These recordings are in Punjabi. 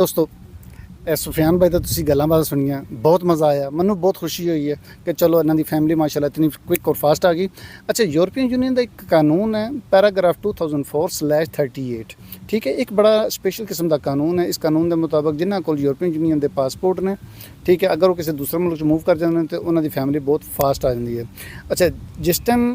ਦੋਸਤੋ ਸੁਫਿਆਨ ਭਾਈ ਦਾ ਤੁਸੀਂ ਗੱਲਾਂ ਬਾਤਾਂ ਸੁਣੀਆਂ, ਬਹੁਤ ਮਜ਼ਾ ਆਇਆ। ਮੈਨੂੰ ਬਹੁਤ ਖੁਸ਼ੀ ਹੋਈ ਹੈ ਕਿ ਚਲੋ ਇਹਨਾਂ ਦੀ ਫੈਮਿਲੀ ਮਾਸ਼ਾਅੱਲਾ ਇਤਨੀ ਕੁਇਕ ਔਰ ਫਾਸਟ ਆ ਗਈ। ਅੱਛਾ, ਯੂਰਪੀਅਨ ਯੂਨੀਅਨ ਦਾ ਇੱਕ ਕਾਨੂੰਨ ਹੈ ਪੈਰਾਗ੍ਰਾਫ 2004/38, ਠੀਕ ਹੈ। ਇੱਕ ਬੜਾ ਸਪੈਸ਼ਲ ਕਿਸਮ ਦਾ ਕਾਨੂੰਨ ਹੈ। ਇਸ ਕਾਨੂੰਨ ਦੇ ਮੁਤਾਬਕ ਜਿਨ੍ਹਾਂ ਕੋਲ ਯੂਰਪੀਅਨ ਯੂਨੀਅਨ ਦੇ ਪਾਸਪੋਰਟ ਨੇ, ਠੀਕ ਹੈ, ਅਗਰ ਉਹ ਕਿਸੇ ਦੂਸਰੇ ਮੁਲਕ 'ਚ ਮੂਵ ਕਰ ਜਾਂਦੇ ਨੇ ਤਾਂ ਉਹਨਾਂ ਦੀ ਫੈਮਿਲੀ ਬਹੁਤ ਫਾਸਟ ਆ ਜਾਂਦੀ ਹੈ। ਅੱਛਾ, ਜਿਸ ਟਾਈਮ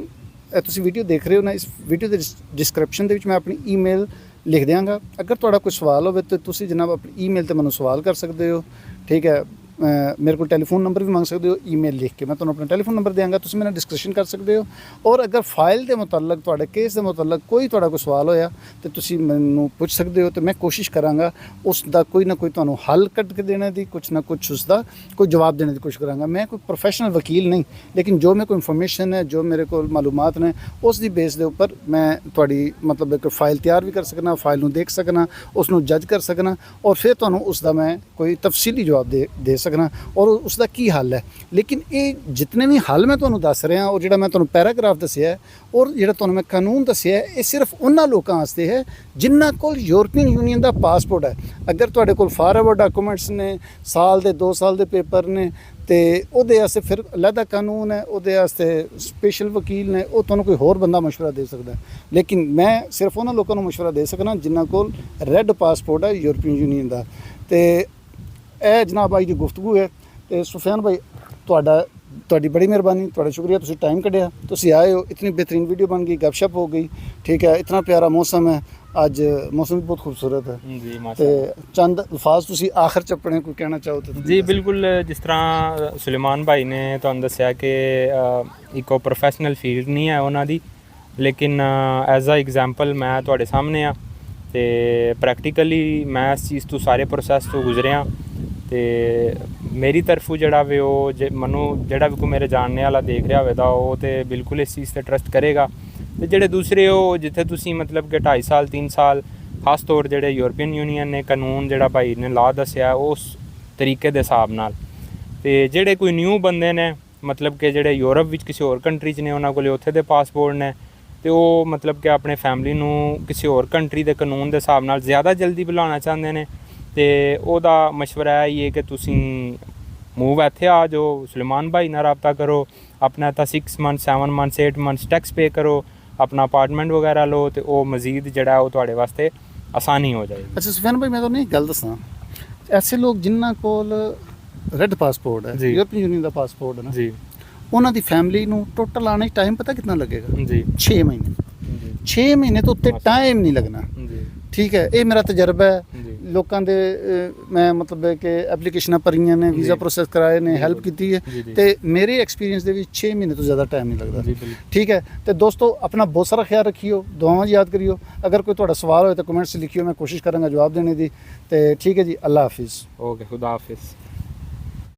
ਤੁਸੀਂ ਵੀਡੀਓ ਦੇਖ ਰਹੇ ਹੋ ਨਾ, ਇਸ ਵੀਡੀਓ ਦੇ ਡਿਸਕ੍ਰਿਪਸ਼ਨ ਦੇ ਵਿੱਚ ਮੈਂ ਆਪਣੀ ਈਮੇਲ ਲਿਖ ਦਿਆਂਗਾ। ਅਗਰ ਤੁਹਾਡਾ ਕੋਈ ਸਵਾਲ ਹੋਵੇ ਤਾਂ ਤੁਸੀਂ ਜਨਾਬ ਆਪਣੀ ਈਮੇਲ 'ਤੇ ਮੈਨੂੰ ਸਵਾਲ ਕਰ ਸਕਦੇ ਹੋ, ਠੀਕ ਹੈ। ਮੇਰੇ ਕੋਲ ਟੈਲੀਫੋਨ ਨੰਬਰ ਵੀ ਮੰਗ ਸਕਦੇ ਹੋ, ਈਮੇਲ ਲਿਖ ਕੇ ਮੈਂ ਤੁਹਾਨੂੰ ਆਪਣਾ ਟੈਲੀਫੋਨ ਨੰਬਰ ਦਿਆਂਗਾ, ਤੁਸੀਂ ਮੇਰੇ ਨਾਲ ਡਿਸਕਸ਼ਨ ਕਰ ਸਕਦੇ ਹੋ। ਔਰ ਅਗਰ ਫਾਈਲ ਦੇ ਮੁਤਲਕ, ਤੁਹਾਡੇ ਕੇਸ ਦੇ ਮੁਤਲਕ ਕੋਈ ਤੁਹਾਡਾ ਕੋਈ ਸਵਾਲ ਹੋਇਆ ਤਾਂ ਤੁਸੀਂ ਮੈਨੂੰ ਪੁੱਛ ਸਕਦੇ ਹੋ, ਤੇ ਮੈਂ ਕੋਸ਼ਿਸ਼ ਕਰਾਂਗਾ ਉਸ ਦਾ ਕੋਈ ਨਾ ਕੋਈ ਤੁਹਾਨੂੰ ਹੱਲ ਕੱਢ ਕੇ ਦੇਣੇ ਦੀ, ਕੁਛ ਨਾ ਕੁਛ ਉਸ ਦਾ ਕੋਈ ਜਵਾਬ ਦੇਣੇ ਦੀ ਕੋਸ਼ਿਸ਼ ਕਰਾਂਗਾ। ਮੈਂ ਕੋਈ ਪ੍ਰੋਫੈਸ਼ਨਲ ਵਕੀਲ ਨਹੀਂ, ਲੇਕਿਨ ਜੋ ਮੇਰੇ ਕੋਲ ਇਨਫੋਰਮੇਸ਼ਨ ਹੈ, ਜੋ ਮੇਰੇ ਕੋਲ ਮਾਲੂਮਾਤ ਨੇ, ਉਸ ਦੀ ਬੇਸ ਦੇ ਉੱਪਰ ਮੈਂ ਤੁਹਾਡੀ ਮਤਲਬ ਇੱਕ ਫਾਈਲ ਤਿਆਰ ਵੀ ਕਰ ਸਕਣਾ, ਫਾਈਲ ਨੂੰ ਦੇਖ ਸਕਣਾ, ਉਸ ਨੂੰ ਜੱਜ ਕਰ ਸਕਣਾ, ਔਰ ਫਿਰ ਤੁਹਾਨੂੰ ਉਸ ਦਾ ਮੈਂ ਕੋਈ ਤਫਸੀਲੀ ਜਵਾਬ ਦੇ ਸਕਣਾ ਔਰ ਉਸ ਦਾ ਕੀ ਹੱਲ ਹੈ। ਲੇਕਿਨ ਇਹ ਜਿਤਨੇ ਵੀ ਹੱਲ ਮੈਂ ਤੁਹਾਨੂੰ ਦੱਸ ਰਿਹਾ, ਔਰ ਜਿਹੜਾ ਮੈਂ ਤੁਹਾਨੂੰ ਪੈਰਾਗ੍ਰਾਫ ਦੱਸਿਆ, ਔਰ ਜਿਹੜਾ ਤੁਹਾਨੂੰ ਮੈਂ ਕਾਨੂੰਨ ਦੱਸਿਆ, ਇਹ ਸਿਰਫ ਉਹਨਾਂ ਲੋਕਾਂ ਵਾਸਤੇ ਹੈ ਜਿਨ੍ਹਾਂ ਕੋਲ ਯੂਰਪੀਅਨ ਯੂਨੀਅਨ ਦਾ ਪਾਸਪੋਰਟ ਹੈ। ਅਗਰ ਤੁਹਾਡੇ ਕੋਲ ਫਾਰਵਰਡ ਡਾਕੂਮੈਂਟਸ ਨੇ, ਸਾਲ ਦੇ 2 ਸਾਲ ਦੇ ਪੇਪਰ ਨੇ, ਤੇ ਉਹਦੇ ਵਾਸਤੇ ਫਿਰ ਅਲੱਗਾ ਕਾਨੂੰਨ ਹੈ, ਉਹਦੇ ਵਾਸਤੇ ਸਪੈਸ਼ਲ ਵਕੀਲ ਨੇ, ਉਹ ਤੁਹਾਨੂੰ ਕੋਈ ਹੋਰ ਬੰਦਾ ਮਸ਼ਵਰਾ ਦੇ ਸਕਦਾ। ਲੇਕਿਨ ਮੈਂ ਸਿਰਫ ਉਹਨਾਂ ਲੋਕਾਂ ਨੂੰ ਮਸ਼ਵਰਾ ਦੇ ਸਕਣਾ ਜਿਨ੍ਹਾਂ ਕੋਲ ਰੈੱਡ ਪਾਸਪੋਰਟ ਹੈ ਯੂਰਪੀਅਨ ਯੂਨੀਅਨ ਦਾ। ਤੇ ਇਹ ਜਨਾਬ ਭਾਈ ਦੀ ਗੁਫ਼ਤਗੂ ਹੈ। ਤੇ ਸੁਫਿਆਨ ਭਾਈ, ਤੁਹਾਡੀ ਬੜੀ ਮਿਹਰਬਾਨੀ, ਤੁਹਾਡਾ ਸ਼ੁਕਰੀਆ, ਤੁਸੀਂ ਟਾਈਮ ਕੱਢਿਆ, ਤੁਸੀਂ ਆਏ ਹੋ, ਇਤਨੀ ਬਿਹਤਰੀਨ ਵੀਡੀਓ ਬਣ ਗਈ, ਗਪਸ਼ਪ ਹੋ ਗਈ, ਠੀਕ ਹੈ। ਇਤਨਾ ਪਿਆਰਾ ਮੌਸਮ ਹੈ, ਅੱਜ ਮੌਸਮ ਵੀ ਬਹੁਤ ਖੂਬਸੂਰਤ ਹੈ ਜੀ ਤੇ ਮਾਸ਼ਾਅੱਲਾ। ਚੰਦ ਅਲਫਾਜ਼ ਤੁਸੀਂ ਆਖਰ 'ਚ ਆਪਣੇ ਕੋਈ ਕਹਿਣਾ ਚਾਹੋ ਤਾਂ ਜੀ ਬਿਲਕੁਲ, ਜਿਸ ਤਰ੍ਹਾਂ ਸੁਲੇਮਾਨ ਭਾਈ ਨੇ ਤੁਹਾਨੂੰ ਦੱਸਿਆ ਕਿ ਇੱਕ ਉਹ ਪ੍ਰੋਫੈਸ਼ਨਲ ਫੀਲਡ ਨਹੀਂ ਹੈ ਉਹਨਾਂ ਦੀ, ਲੇਕਿਨ ਐਜ਼ ਅ ਐਗਜ਼ਾਮਪਲ ਮੈਂ ਤੁਹਾਡੇ ਸਾਹਮਣੇ ਆ ਤੇ ਪ੍ਰੈਕਟੀਕਲੀ ਮੈਂ ਇਸ ਚੀਜ਼ ਤੋਂ ਸਾਰੇ ਪ੍ਰੋਸੈਸ ਤੋਂ ਗੁਜ਼ਰਿਆ। ਤੇ ਮੇਰੀ ਤਰਫੋਂ ਜਿਹੜਾ ਵੀ ਉਹ ਮੈਨੂੰ ਜਿਹੜਾ ਵੀ ਕੋਈ ਮੇਰੇ ਜਾਣਨੇ ਵਾਲਾ ਦੇਖ ਰਿਹਾ ਹੋਵੇ ਤਾਂ ਉਹ ਤੇ ਬਿਲਕੁਲ ਇਸ ਚੀਜ਼ 'ਤੇ ਟਰਸਟ ਕਰੇਗਾ। ਤੇ ਜਿਹੜੇ ਦੂਸਰੇ ਉਹ ਜਿੱਥੇ ਤੁਸੀਂ ਮਤਲਬ ਕਿ 2.5 ਸਾਲ 3 ਸਾਲ ਖਾਸ ਤੌਰ ਜਿਹੜੇ ਯੂਰਪੀਅਨ ਯੂਨੀਅਨ ਨੇ ਕਾਨੂੰਨ ਜਿਹੜਾ ਭਾਈ ਨੇ ਲਾ ਦੱਸਿਆ ਉਸ ਤਰੀਕੇ ਦੇ ਹਿਸਾਬ ਨਾਲ, ਤੇ ਜਿਹੜੇ ਕੋਈ ਨਿਊ ਬੰਦੇ ਨੇ ਮਤਲਬ ਕਿ ਜਿਹੜੇ ਯੂਰਪ ਵਿੱਚ ਕਿਸੇ ਹੋਰ ਕੰਟਰੀ 'ਚ ਨੇ, ਉਹਨਾਂ ਕੋਲ ਉੱਥੇ ਦੇ ਪਾਸਪੋਰਟ ਨੇ, ਤੇ ਉਹ ਮਤਲਬ ਕਿ ਆਪਣੇ ਫੈਮਿਲੀ ਨੂੰ ਕਿਸੇ ਹੋਰ ਕੰਟਰੀ ਦੇ ਕਾਨੂੰਨ ਦੇ ਹਿਸਾਬ ਨਾਲ ਜ਼ਿਆਦਾ ਜਲਦੀ ਬੁਲਾਉਣਾ ਚਾਹੁੰਦੇ ਨੇ, ਤੇ ਉਹਦਾ ਮਸ਼ਵਰਾ ਇਹ ਹੀ ਹੈ ਕਿ ਤੁਸੀਂ ਮੂਵ ਇੱਥੇ ਆ ਜਾਓ, ਸੁਲੇਮਾਨ ਭਾਈ ਨਾਲ ਰਾਬਤਾ ਕਰੋ, ਆਪਣਾ ਤਾਂ 6 month 7 month 8 month tax pay ਕਰੋ, ਆਪਣਾ ਅਪਾਰਟਮੈਂਟ ਵਗੈਰਾ ਲਓ, ਤੇ ਉਹ ਮਜ਼ੀਦ ਜਿਹੜਾ ਉਹ ਤੁਹਾਡੇ ਵਾਸਤੇ ਆਸਾਨੀ ਹੋ ਜਾਏਗੀ। ਅੱਛਾ ਸੁਫਿਆਨ ਭਾਈ, ਮੈਂ ਤੁਹਾਨੂੰ ਇੱਕ ਗੱਲ ਦੱਸਾਂ, ਐਸੇ ਲੋਕ ਜਿਨ੍ਹਾਂ ਕੋਲ ਰੈੱਡ ਪਾਸਪੋਰਟ ਹੈ, ਯੂਰਪੀਅਨ ਯੂਨੀਅਨ ਦਾ ਪਾਸਪੋਰਟ ਹੈ ਨਾ ਜੀ, ਉਹਨਾਂ ਦੀ ਫੈਮਿਲੀ ਨੂੰ ਟੋਟਲ ਆਉਣ 'ਚ ਟਾਈਮ ਪਤਾ ਕਿੰਨਾ ਲੱਗੇਗਾ ਜੀ? 6 ਮਹੀਨੇ। 6 ਮਹੀਨੇ ਤੋਂ ਉੱਤੇ ਟਾਈਮ ਨਹੀਂ ਲੱਗਣਾ ਜੀ, ਠੀਕ ਹੈ। ਇਹ ਮੇਰਾ ਤਜਰਬਾ ਹੈ, ਲੋਕਾਂ ਦੇ ਮੈਂ ਮਤਲਬ ਕਿ ਐਪਲੀਕੇਸ਼ਨਾਂ ਭਰੀਆਂ ਨੇ, ਵੀਜ਼ਾ ਪ੍ਰੋਸੈਸ ਕਰਾਏ ਨੇ, ਹੈਲਪ ਕੀਤੀ ਹੈ, ਤੇ ਮੇਰੇ ਐਕਸਪੀਰੀਅੰਸ ਦੇ ਵਿੱਚ 6 ਮਹੀਨੇ ਤੋਂ ਜ਼ਿਆਦਾ ਟਾਈਮ ਨਹੀਂ ਲੱਗਦਾ, ਠੀਕ ਹੈ। ਤੇ ਦੋਸਤੋ, ਆਪਣਾ ਬਹੁਤ ਸਾਰਾ ਖਿਆਲ ਰੱਖਿਓ, ਦੁਆਵਾਂ ਯਾਦ ਕਰਿਓ। ਅਗਰ ਕੋਈ ਤੁਹਾਡਾ ਸਵਾਲ ਹੋਏ ਤਾਂ ਕਮੈਂਟਸ ਲਿਖਿਓ, ਮੈਂ ਕੋਸ਼ਿਸ਼ ਕਰਾਂਗਾ ਜਵਾਬ ਦੇਣੇ ਦੀ। ਤੇ ਠੀਕ ਹੈ ਜੀ, ਅੱਲਾ ਹਾਫਿਜ਼। ਓਕੇ, ਖੁਦਾ ਹਾਫਿਜ਼।